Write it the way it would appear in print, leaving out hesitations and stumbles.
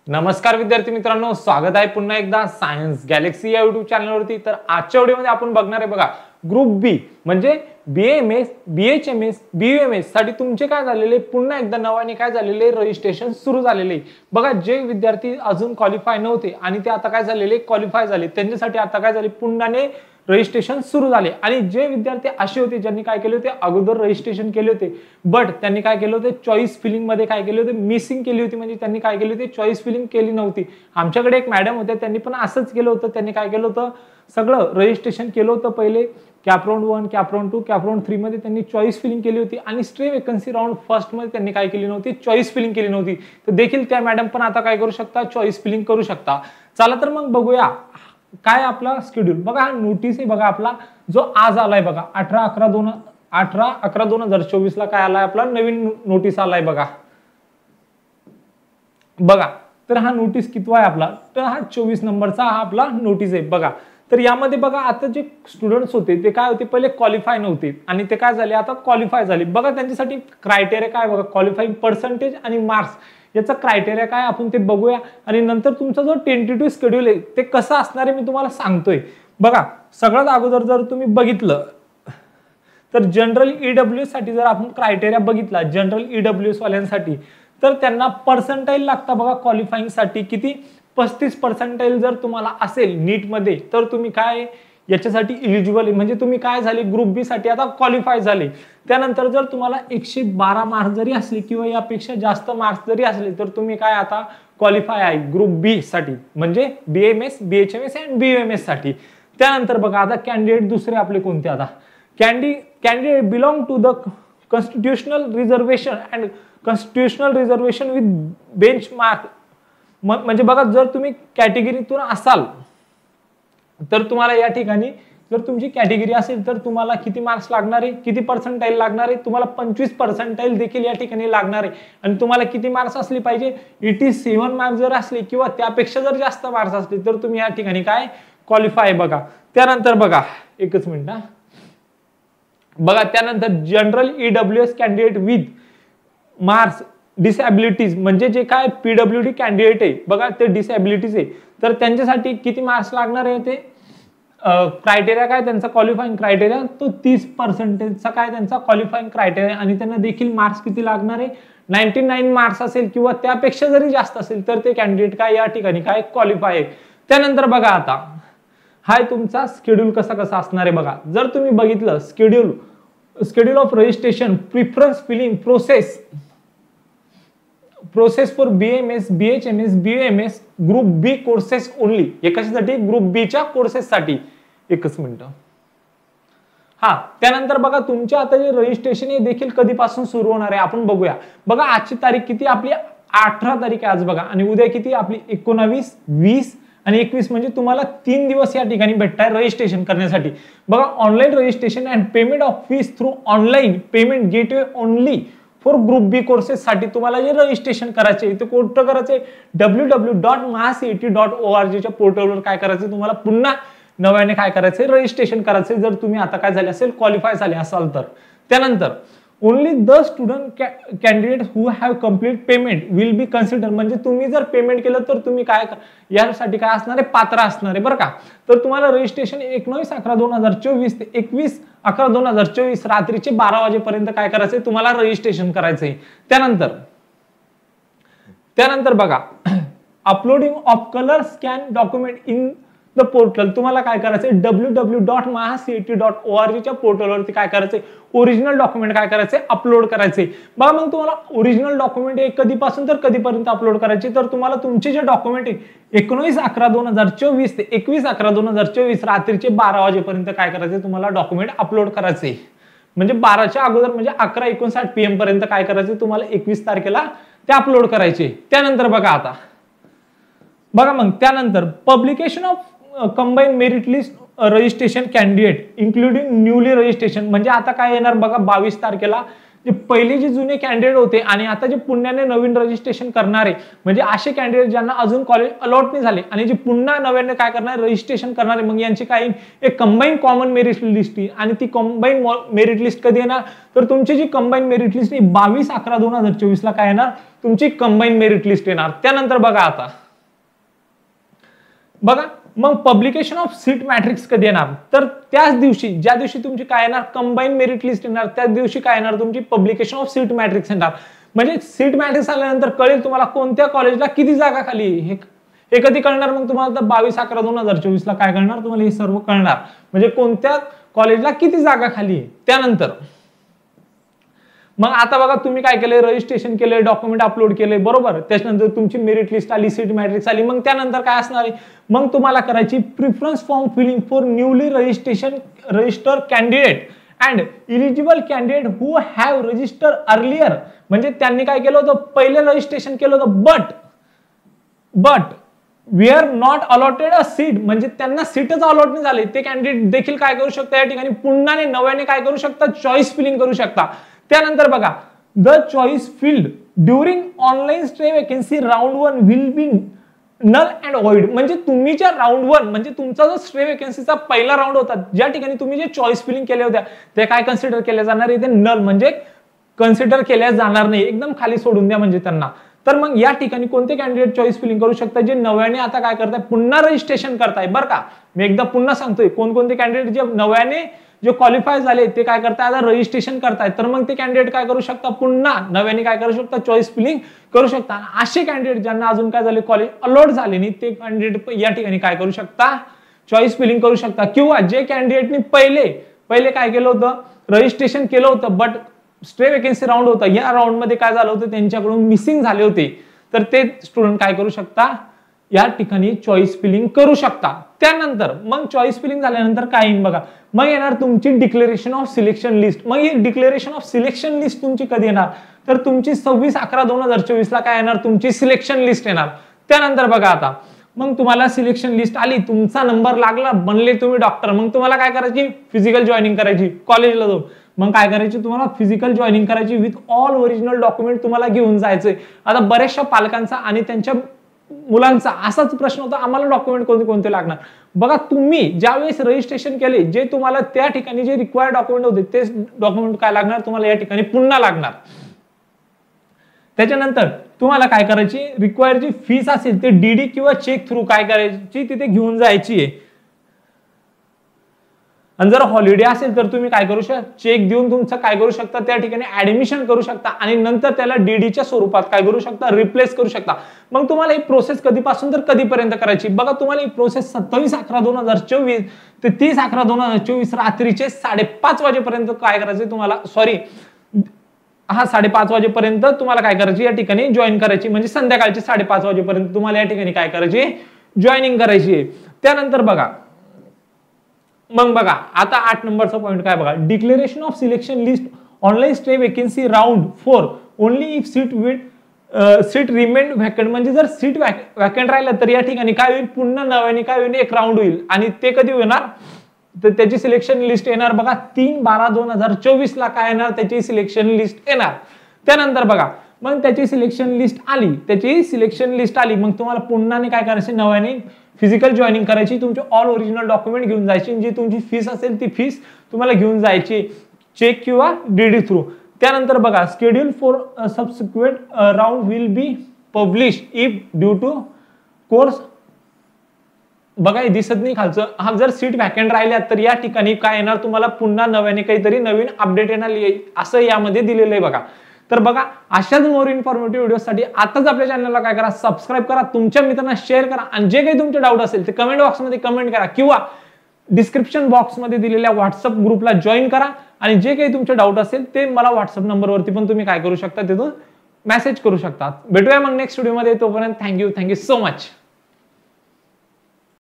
नमस्कार विद्यार्थी मित्रांनो, स्वागत आहे पुन्हा एकदा सायन्स गॅलेक्सी या YouTube चॅनलवरती। तर आजच्या व्हिडिओमध्ये आपण बघणार आहे बघा ग्रुप बी म्हणजे BAMS, BHMS, BUMS साठी तुमचे काय झालेले पुन्हा एकदा नव्याने काय झालेले रजिस्ट्रेशन सुरू झालेले। बघा जे विद्यार्थी अजून क्वालिफाय नव्हते आणि ते आता काय झालेले क्वालिफाय झाले, त्यांच्यासाठी आता काय झाले पुन्हाने रजिस्ट्रेशन सुरू झाले। आणि जे विद्यार्थी असे होते ज्यांनी काय केले होते अगोदर रजिस्ट्रेशन केले होते बट त्यांनी काय केले होते चॉईस फिलिंग मध्ये काय केले होते मिसिंग केली होती, म्हणजे त्यांनी काय केले होते चॉईस फिलिंग केली नव्हती। आमच्याकडे एक मॅडम होते त्यांनी पण असंच केलं होतं, त्यांनी काय केलं होतं सगळं रजिस्ट्रेशन केलं होतं पहिले cap round 1, cap round 2, cap round 3 मध्ये त्यांनी चॉईस फिलिंग केली होती आणि स्ट्रे वेकन्सी राउंड फर्स्ट मध्ये त्यांनी काय केली नव्हती चॉईस फिलिंग केली नव्हती। तर देखील त्या मॅडम पण आता काय करू शकता चॉईस फिलिंग करू शकता। चला तर मग बघूया काय आपला शेड्यूल। बघा हा नोटीस आहे बघा आपला जो आज आलाय बघा 18/11/2024 ला काय आलाय आपला नवीन नोटीस आलाय बघा। बघा तर हा नोटीस कितवा आहे आपला, तर हा 24 नंबरचा हा आपला नोटीस आहे बघा। तर यामध्ये बघा आता जे स्टुडंट्स होते ते काय होते पहिले क्वालिफाय नव्हते आणि ते काय झाले आता क्वालिफाय झाले। बघा त्यांच्यासाठी क्रायटेरिया काय बघा क्वालिफाईंग पर्सेंटेज आणि मार्क्स याचा क्रायटेरिया काय आपण ते बघूया आणि नंतर तुमचा जो टेंटेटिव्ह शेड्यूल आहे ते कसं असणार आहे मी तुम्हाला सांगतोय। बघा सगळ्यात अगोदर जर तुम्ही बघितलं तर जनरल EWS साठी जर आपण क्रायटेरिया बघितला जनरल EWS वाल्यांसाठी तर त्यांना पर्सेंटाइल लागतं बघा क्वालिफाईंग साठी किती 35 पर्सेंटाइल जर तुम्हाला असेल नीट मध्ये तर तुम्ही काय याच्यासाठी एलिजिबल आहे, म्हणजे तुम्ही काय झाले ग्रुप बी साठी आता क्वालिफाय झाले। त्यानंतर जर तुम्हाला 112 मार्क्स जरी असले किंवा यापेक्षा जास्त मार्क्स जरी असले तर तुम्ही काय आता क्वालिफाय आहे ग्रुप बी साठी म्हणजे BAMS, BHMS आणि BUMS साठी। त्यानंतर बघा आता कॅन्डिडेट दुसरे आपले कोणते आता candidate belong to the constitutional reservation and constitutional reservation with benchmark. म्हणजे बघा जर तुम्ही कॅटेगरीतून असाल तर तुम्हाला या ठिकाणी जर तुमची कॅटेगरी असेल तर तुम्हाला किती मार्क्स लागणार आहे, किती पर्सेंटाइल लागणार आहे, तुम्हाला 25 पर्सेंटाइल देखील या ठिकाणी लागणार आहे। आणि तुम्हाला किती मार्क्स असले पाहिजे 87 मार्क्स जर असले किंवा त्यापेक्षा जर जास्त मार्क्स असले तर तुम्ही या ठिकाणी काय क्वालिफाय बघा। त्यानंतर बघा एकच मिनिट बघा त्यानंतर general EWS candidate with marks disabilities म्हणजे जे काय PWD कॅन्डिडेट आहे बघा ते डिसॅबिलिटीज आहे तर त्यांच्यासाठी किती मार्क्स लागणार आहे ते क्रायटेरिया काय त्यांचा क्वालिफाईंग क्रायटेरिया तो 30% काय त्यांचा क्वालिफाईंग क्रायटेरिया आणि त्यांना देखील मार्क्स किती लागणार आहे 99 मार्क्स असेल किंवा त्यापेक्षा जरी जास्त असेल तर ते कॅन्डिडेट काय या ठिकाणी काय क्वालिफाय आहे। त्यानंतर बघा आता हाय तुमचा शेड्यूल कसा असणार आहे बघा। जर तुम्ही बघितलं schedule of registration preference filling process for BAMS, BHMS, BUMS group B courses only. कशासाठी ग्रुप बी च्या कोर्सेस साठी। एकच मिनिट हा त्यानंतर बघा तुमचे आता जे रजिस्ट्रेशन हे देखील कधीपासून सुरू होणार आहे आपण बघूया। बघा आजची तारीख किती आपली 18 तारीख आहे आज बघा आणि उद्या किती आपली 19, 20 आणि 21 म्हणजे तुम्हाला 3 दिवस या ठिकाणी भेटताय रजिस्ट्रेशन करण्यासाठी। बघा online registration and payment of fees through online payment gateway only for group B courses साठी तुम्हाला जे रजिस्ट्रेशन करायचे ते कुठं करायचे www.mahacet.org च्या पोर्टलवर काय करायचं तुम्हाला पुन्हा नव्याने काय करायचे रजिस्ट्रेशन करायचे जर तुम्ही आता काय झाले असेल क्वालिफाय झाले असाल तर। त्यानंतर only the student candidate who have complete payment will be consider म्हणजे तुम्ही जर पेमेंट केलं तर तुम्ही काय यासाठी काय असणार आहे पात्र असणार आहे बरं का। तर तुम्हाला रजिस्ट्रेशन 19/11/2024 ते 21/11/2024 रात्रीचे 12 वाजेपर्यंत काय करायचंय तुम्हाला रजिस्ट्रेशन करायचंय। त्यानंतर बघा uploading of colour scan document in the portal तुम्हाला काय करायचंय www.mahacet.org च्या पोर्टलवरती काय करायचंय ओरिजिनल डॉक्युमेंट काय करायचंय अपलोड करायचंय। बघा मग तुम्हाला ओरिजिनल डॉक्युमेंट हे कधीपासून तर कधीपर्यंत अपलोड करायचे तर तुम्हाला तुमचे जे डॉक्युमेंट आहे 19/11/2024 ते 21/11/2024 रात्रीचे 12 वाजेपर्यंत काय करायचंय तुम्हाला डॉक्युमेंट अपलोड करायचंय। म्हणजे 12च्या अगोदर म्हणजे 11:59 PM पर्यंत काय करायचंय तुम्हाला 21 तारखेला ते अपलोड करायचे। त्यानंतर बघा आता बघा मग त्यानंतर publication of combine merit list registration candidate including newly registration म्हणजे आता काय येणार बघा 22 तारखेला जे पहिले जे जुने कॅन्डिडेट होते आणि आता जे पुण्याने नवीन रजिस्ट्रेशन करणारे, म्हणजे असे कॅन्डिडेट ज्यांना अजून कॉलेज अलॉट नाही झाले आणि जे पुन्हा नव्याने काय करणार रजिस्ट्रेशन करणारे, मग यांची काही एक कंबाईन कॉमन मेरिट लिस्ट आहे आणि ती कंबाईन मेरिट लिस्ट कधी येणार, तर तुमची जी कंबाईन मेरिट लिस्ट 22/11/2024 ला काय येणार, तुमची कंबाईन मेरिट लिस्ट येणार. त्यानंतर बघा आता बघा मग पब्लिकेशन ऑफ सीट मॅट्रिक्स कधी येणार, तर त्याच दिवशी ज्या दिवशी तुमची काय येणार कंबाईन मेरिट लिस्ट येणार त्याच दिवशी काय येणार तुमची पब्लिकेशन ऑफ सीट मॅट्रिक्स येणार. म्हणजे सीट मॅट्रिक्स आल्यानंतर कळेल तुम्हाला कोणत्या कॉलेजला किती जागा खाली आहे. हे कधी कळणार, मग तुम्हाला 22/11/2024 ला काय कळणार, तुम्हाला हे सर्व कळणार म्हणजे कोणत्या कॉलेजला किती जागा खाली आहे. त्यानंतर मग आता बघा तुम्ही काय केलंय, रजिस्ट्रेशन केलंय, डॉक्युमेंट अपलोड केले बरोबर, त्याच्यानंतर तुमची मेरिट लिस्ट आली, सीट मॅट्रिक्स आली, मग त्यानंतर काय असणार आहे, मग तुम्हाला करायची preference form filling for newly register candidate and eligible candidate who have register earlier. म्हणजे त्यांनी काय केलं होतं, पहिले रजिस्ट्रेशन केलं होतं but we are not allotted a seat, म्हणजे त्यांना सीटच अलॉट नाही झाले, ते कॅन्डिडेट देखील काय करू शकता या ठिकाणी पुन्हा नव्याने काय करू शकता, चॉईस फिलिंग करू शकता. त्यानंतर बघा the choice filled during online stray vacancy round 1 will be null and void. म्हणजे तुम्ही ज्या राउंड 1 म्हणजे तुमचा जो स्टे वेकेन्सीचा पहिला राउंड होता, ज्या ठिकाणी तुम्ही जे चॉईस फिलिंग केल्या होत्या ते काय कन्सिडर केले जाणार आहे, ते नल म्हणजे कन्सिडर केल्या जाणार नाही, एकदम खाली सोडून द्या म्हणजे त्यांना. तर मग या ठिकाणी कोणते कॅन्डिडेट चॉईस फिलिंग करू शकतात, जे नव्याने आता काय करताय पुन्हा रजिस्ट्रेशन करताय. बरं का, मी एकदा पुन्हा सांगतोय कोणकोणते कॅन्डिडेट जे नव्याने जे क्वालिफाय झाले ते काय करताय, आता रजिस्ट्रेशन करताय, तर मग ते कॅन्डिडेट काय करू शकता, पुन्हा नव्याने काय करू शकता, चॉईस फिलिंग करू शकता. असे कॅन्डिडेट ज्यांना अजून काय झाले कॉलेज अलॉट झाले नाही ते कॅन्डिडेट या ठिकाणी काय करू शकता, चॉईस फिलिंग करू शकता. किंवा जे कॅन्डिडेटनी पहिले काय केलं होतं, रजिस्ट्रेशन केलं होतं बट स्टे वेकेन्सी राऊंड होता, या राऊंड मध्ये काय झालं होतं त्यांच्याकडून मिसिंग झाले होते, तर ते स्टुडंट काय करू शकता, या ठिकाणी चॉईस फिलिंग करू शकता. त्यानंतर मग चॉईस फिलिंग झाल्यानंतर काय येईल बघा, मग येणार तुमची डिक्लेरेशन ऑफ सिलेक्शन लिस्ट. मग ही डिक्लेरेशन ऑफ सिलेक्शन लिस्ट तुमची कधी येणार, तर तुमची 26/11/2024 ला काय येणार, तुमची सिलेक्शन लिस्ट येणार. त्यानंतर बघा आता मग तुम्हाला सिलेक्शन लिस्ट आली, तुमचा नंबर लागला, बनले तुम्ही डॉक्टर, मग तुम्हाला काय करायची, फिजिकल जॉईनिंग करायची कॉलेजला जाऊन. मग काय करायची, तुम्हाला फिजिकल जॉईनिंग करायची विथ ऑल ओरिजिनल डॉक्युमेंट तुम्हाला घेऊन जायचंय. आता बऱ्याचशा पालकांचा आणि त्यांच्या मुलांचा असाच प्रश्न होता, आम्हाला डॉक्युमेंट कोणते लागणार. बघा तुम्ही ज्यावेळेस रजिस्ट्रेशन केले, जे तुम्हाला त्या ठिकाणी जे रिक्वायर्ड डॉक्युमेंट होते तेच डॉक्युमेंट काय लागणार तुम्हाला या ठिकाणी पुन्हा लागणार. त्याच्यानंतर तुम्हाला काय करायची, रिक्वायर्ड जी फीस असेल ते डीडी किंवा चेक थ्रू काय करायची, तिथे घेऊन जायची आहे. आणि जर हॉलिडे असेल तर तुम्ही काय करू शकता, चेक देऊन तुमचं काय करू शकता, त्या ठिकाणी ऍडमिशन करू शकता आणि नंतर त्याला डीडीच्या स्वरूपात काय करू शकता, रिप्लेस करू शकता. मग तुम्हाला ही प्रोसेस कधीपासून तर कधीपर्यंत करायची, बघा तुम्हाला ही प्रोसेस 27/11/2024 ते 30/11/2024 रात्रीचे 5:30 वाजेपर्यंत काय करायचे तुम्हाला, सॉरी 5:30 वाजेपर्यंत तुम्हाला काय करायची या ठिकाणी जॉईन करायची, म्हणजे संध्याकाळचे 5:30 वाजेपर्यंत तुम्हाला या ठिकाणी काय करायची, जॉईनिंग करायची आहे. त्यानंतर बघा मग बघा आता 8 नंबरचा पॉइंट काय बघा, declaration of selection list online stray vacancy round 4 only if seat remain vacant. म्हणजे जर सीट व्हॅकंट राहिलं तर या ठिकाणी काय होईल, पुन्हा नव्याने काय होईल, एक राऊंड होईल आणि ते कधी होणार, तर त्याची सिलेक्शन लिस्ट येणार बघा 3/12/2024 ला काय येणार, त्याची सिलेक्शन लिस्ट येणार. त्यानंतर बघा मग त्याची सिलेक्शन लिस्ट आली, मग तुम्हाला पुन्हा काय करायचं, नव्याने फिजिकल जॉईनिंग करायची, तुमचे ऑल ओरिजिनल डॉक्युमेंट घेऊन जायची, जी तुमची फीस असेल ती फीस तुम्हाला घेऊन जायची चेक किंवा डीडी थ्रू. त्यानंतर बघा schedule for subsequent round will be publish if due to course. बघा दिसत नाही खालचं, हा जर सीट व्हॅकंट राहिल्या तर या ठिकाणी काय येणार, तुम्हाला पुन्हा नव्याने काहीतरी नवीन अपडेट येणार असं यामध्ये दिलेलं आहे बघा. तर बघा अशाच मोर इन्फॉर्मेटिव्ह व्हिडिओसाठी आताच आपल्या चॅनलला काय करा, सबस्क्राईब करा, तुमच्या मित्रांना शेअर करा आणि जे काही तुमचे डाऊट असेल ते कमेंट बॉक्समध्ये कमेंट करा किंवा डिस्क्रिप्शन बॉक्समध्ये दिलेल्या व्हॉट्सअप ग्रुपला जॉईन करा आणि जे काही तुमचे डाऊट असेल ते मला व्हॉट्सअप नंबरवरती पण तुम्ही काय करू शकता, तिथून मेसेज करू शकता. भेटूया मग नेक्स्ट व्हिडिओमध्ये, तोपर्यंत थँक्यू सो मच.